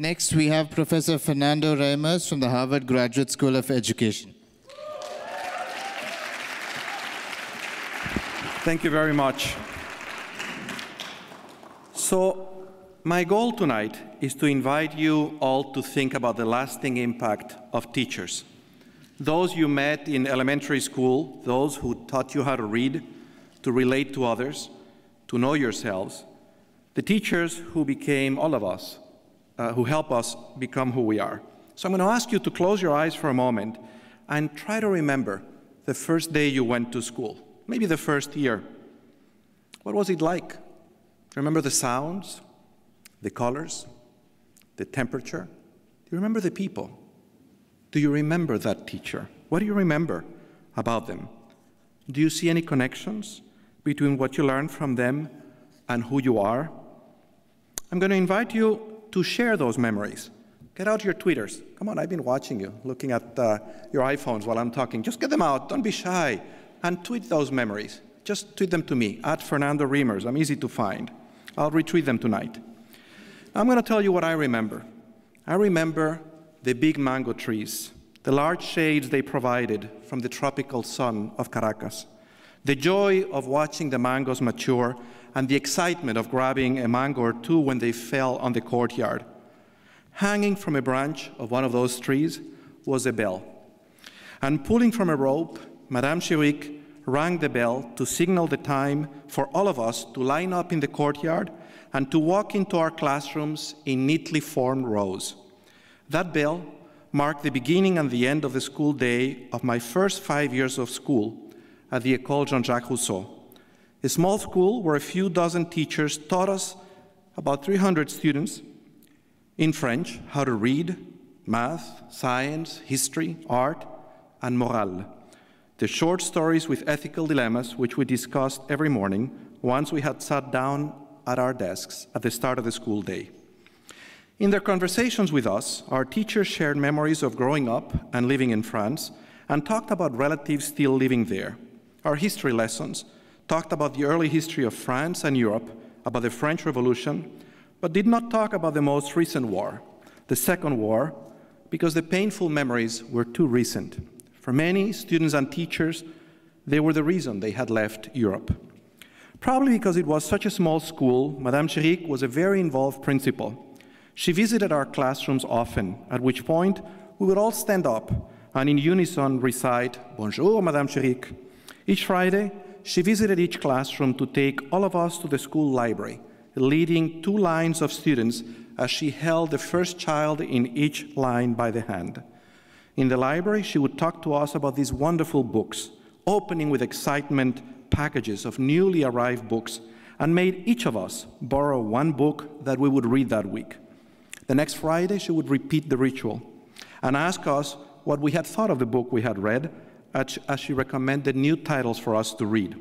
Next, we have Professor Fernando Reimers from the Harvard Graduate School of Education. Thank you very much. So, my goal tonight is to invite you all to think about the lasting impact of teachers. Those you met in elementary school, those who taught you how to read, to relate to others, to know yourselves, the teachers who became all of us, who help us become who we are. So I'm going to ask you to close your eyes for a moment and try to remember the first day you went to school, maybe the first year. What was it like? Remember the sounds, the colors, the temperature? Do you remember the people? Do you remember that teacher? What do you remember about them? Do you see any connections between what you learned from them and who you are? I'm going to invite you to share those memories. Get out your tweeters. Come on, I've been watching you, looking at your iPhones while I'm talking. Just get them out, don't be shy, and tweet those memories. Just tweet them to me, @Fernando Reimers. I'm easy to find. I'll retweet them tonight. I'm going to tell you what I remember. I remember the big mango trees, the large shades they provided from the tropical sun of Caracas, the joy of watching the mangoes mature, and the excitement of grabbing a mango or two when they fell on the courtyard. Hanging from a branch of one of those trees was a bell. And pulling from a rope, Madame Chiric rang the bell to signal the time for all of us to line up in the courtyard and to walk into our classrooms in neatly formed rows. That bell marked the beginning and the end of the school day of my first 5 years of school at the École Jean-Jacques Rousseau, a small school where a few dozen teachers taught us, about 300 students, in French, how to read, math, science, history, art, and morale, the short stories with ethical dilemmas which we discussed every morning once we had sat down at our desks at the start of the school day. In their conversations with us, our teachers shared memories of growing up and living in France and talked about relatives still living there. Our history lessons talked about the early history of France and Europe, about the French Revolution, but did not talk about the most recent war, the Second War, because the painful memories were too recent. For many students and teachers, they were the reason they had left Europe. Probably because it was such a small school, Madame Chiric was a very involved principal. She visited our classrooms often, at which point we would all stand up and in unison recite, "Bonjour, Madame Chiric." Each Friday, she visited each classroom to take all of us to the school library, leading 2 lines of students as she held the first child in each line by the hand. In the library, she would talk to us about these wonderful books, opening with excitement packages of newly arrived books, and made each of us borrow 1 book that we would read that week. The next Friday, she would repeat the ritual and ask us what we had thought of the book we had read, as she recommended new titles for us to read.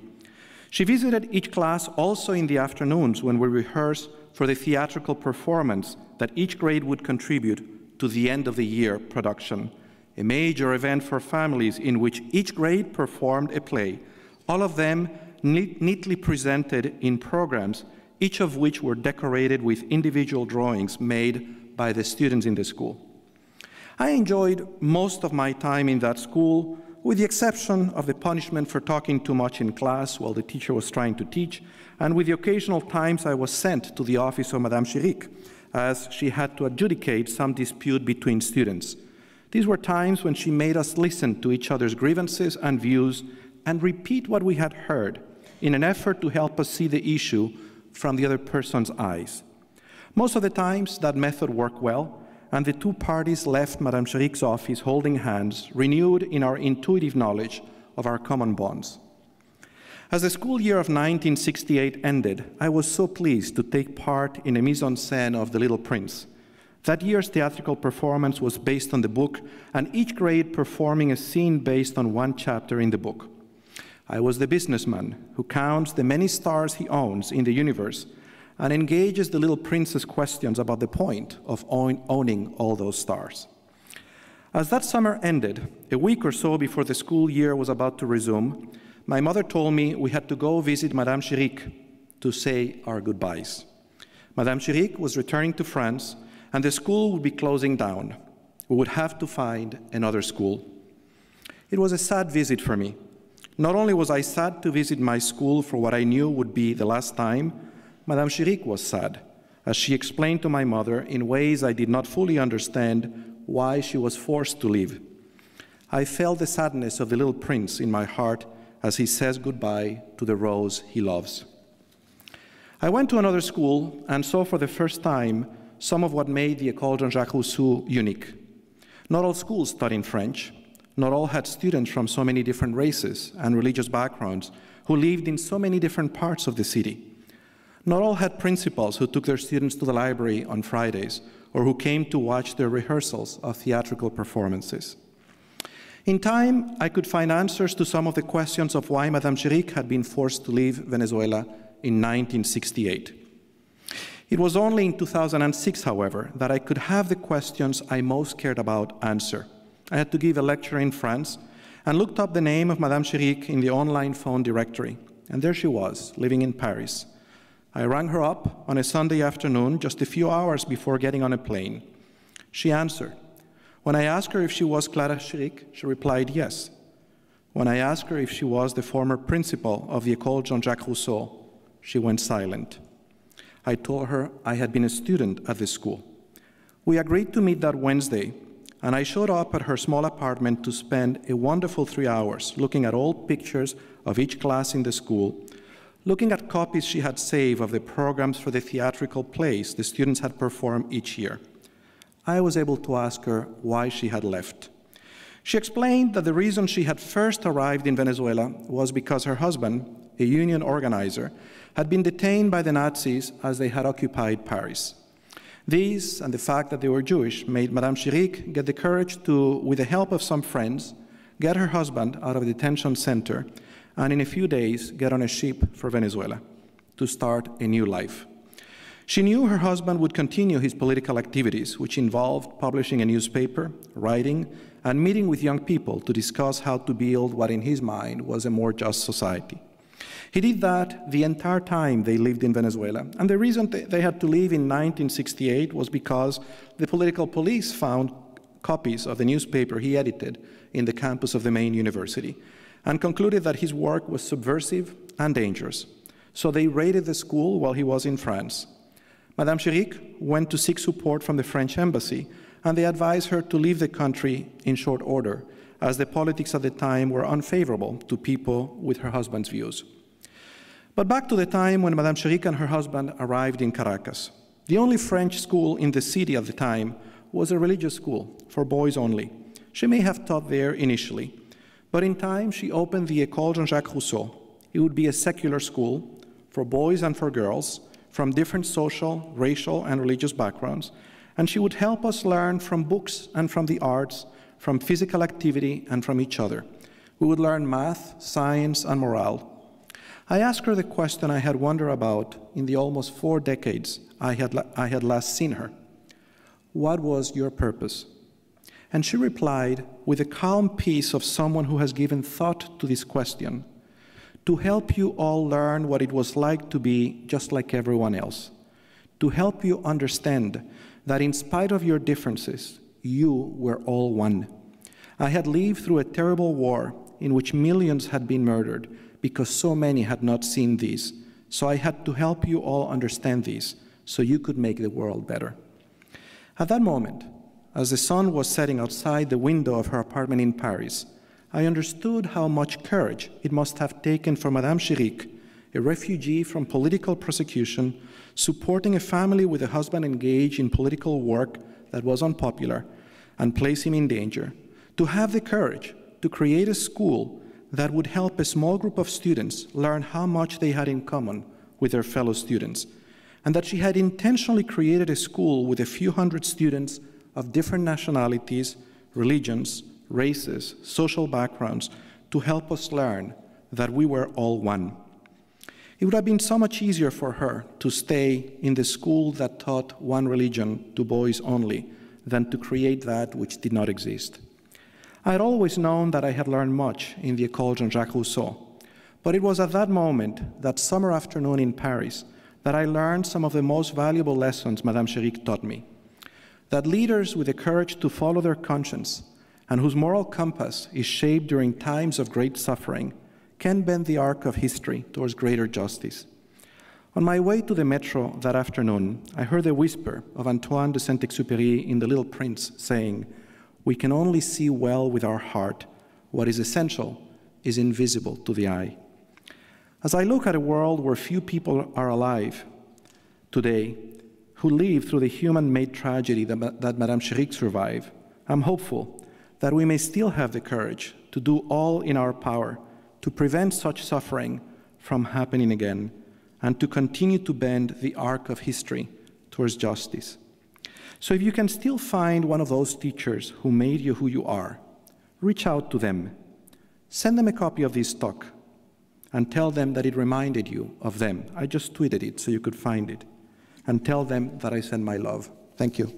She visited each class also in the afternoons when we rehearsed for the theatrical performance that each grade would contribute to the end of the year production, a major event for families in which each grade performed a play, all of them neatly presented in programs, each of which were decorated with individual drawings made by the students in the school. I enjoyed most of my time in that school, with the exception of the punishment for talking too much in class while the teacher was trying to teach, and with the occasional times I was sent to the office of Madame Chiric, as she had to adjudicate some dispute between students. These were times when she made us listen to each other's grievances and views and repeat what we had heard in an effort to help us see the issue from the other person's eyes. Most of the times, that method worked well, and the 2 parties left Madame Chiric's office holding hands, renewed in our intuitive knowledge of our common bonds. As the school year of 1968 ended, I was so pleased to take part in a mise-en-scène of The Little Prince. That year's theatrical performance was based on the book, and each grade performing a scene based on 1 chapter in the book. I was the businessman who counts the many stars he owns in the universe and engages the little prince's questions about the point of owning all those stars. As that summer ended, a week or so before the school year was about to resume, my mother told me we had to go visit Madame Chiric to say our goodbyes. Madame Chiric was returning to France, and the school would be closing down. We would have to find another school. It was a sad visit for me. Not only was I sad to visit my school for what I knew would be the last time, Madame Chiric was sad, as she explained to my mother in ways I did not fully understand why she was forced to leave. I felt the sadness of the little prince in my heart as he says goodbye to the rose he loves. I went to another school and saw for the first time some of what made the École Jean-Jacques Rousseau unique. Not all schools taught in French. Not all had students from so many different races and religious backgrounds who lived in so many different parts of the city. Not all had principals who took their students to the library on Fridays or who came to watch their rehearsals of theatrical performances. In time, I could find answers to some of the questions of why Madame Chiric had been forced to leave Venezuela in 1968. It was only in 2006, however, that I could have the questions I most cared about answered. I had to give a lecture in France and looked up the name of Madame Chiric in the online phone directory. And there she was, living in Paris. I rang her up on a Sunday afternoon, just a few hours before getting on a plane. She answered. When I asked her if she was Clara Chiric, she replied yes. When I asked her if she was the former principal of the École Jean-Jacques Rousseau, she went silent. I told her I had been a student at the school. We agreed to meet that Wednesday, and I showed up at her small apartment to spend a wonderful 3 hours looking at old pictures of each class in the school, looking at copies she had saved of the programs for the theatrical plays the students had performed each year. I was able to ask her why she had left. She explained that the reason she had first arrived in Venezuela was because her husband, a union organizer, had been detained by the Nazis as they had occupied Paris. These, and the fact that they were Jewish, made Madame Chiric get the courage to, with the help of some friends, get her husband out of the detention center and in a few days get on a ship for Venezuela to start a new life. She knew her husband would continue his political activities, which involved publishing a newspaper, writing, and meeting with young people to discuss how to build what in his mind was a more just society. He did that the entire time they lived in Venezuela, and the reason they had to leave in 1968 was because the political police found copies of the newspaper he edited in the campus of the main university and concluded that his work was subversive and dangerous. So they raided the school while he was in France. Madame Chiric went to seek support from the French embassy, and they advised her to leave the country in short order, as the politics at the time were unfavorable to people with her husband's views. But back to the time when Madame Chiric and her husband arrived in Caracas. The only French school in the city at the time was a religious school for boys only. She may have taught there initially, but in time she opened the École Jean-Jacques Rousseau. It would be a secular school for boys and for girls from different social, racial, and religious backgrounds, and she would help us learn from books and from the arts, from physical activity and from each other. We would learn math, science, and morale. I asked her the question I had wondered about in the almost 4 decades I had last seen her. What was your purpose? And she replied with the calm peace of someone who has given thought to this question, to help you all learn what it was like to be just like everyone else, to help you understand that in spite of your differences, you were all one. I had lived through a terrible war in which millions had been murdered because so many had not seen these. So I had to help you all understand these so you could make the world better. At that moment, as the sun was setting outside the window of her apartment in Paris, I understood how much courage it must have taken for Madame Chiric, a refugee from political persecution, supporting a family with a husband engaged in political work that was unpopular and placed him in danger, to have the courage to create a school that would help a small group of students learn how much they had in common with their fellow students, and that she had intentionally created a school with a few hundred students of different nationalities, religions, races, social backgrounds, to help us learn that we were all one. It would have been so much easier for her to stay in the school that taught one religion to boys only than to create that which did not exist. I had always known that I had learned much in the École Jean-Jacques Rousseau, but it was at that moment, that summer afternoon in Paris, that I learned some of the most valuable lessons Madame Chiric taught me. that leaders with the courage to follow their conscience and whose moral compass is shaped during times of great suffering can bend the arc of history towards greater justice. On my way to the metro that afternoon, I heard the whisper of Antoine de Saint-Exupéry in The Little Prince saying, "We can only see well with our heart. What is essential is invisible to the eye." As I look at a world where few people are alive today who live through the human-made tragedy that Madame Chéric survived, I'm hopeful that we may still have the courage to do all in our power to prevent such suffering from happening again and to continue to bend the arc of history towards justice. So if you can still find one of those teachers who made you who you are, reach out to them. Send them a copy of this talk and tell them that it reminded you of them. I just tweeted it so you could find it. And tell them that I send my love. Thank you.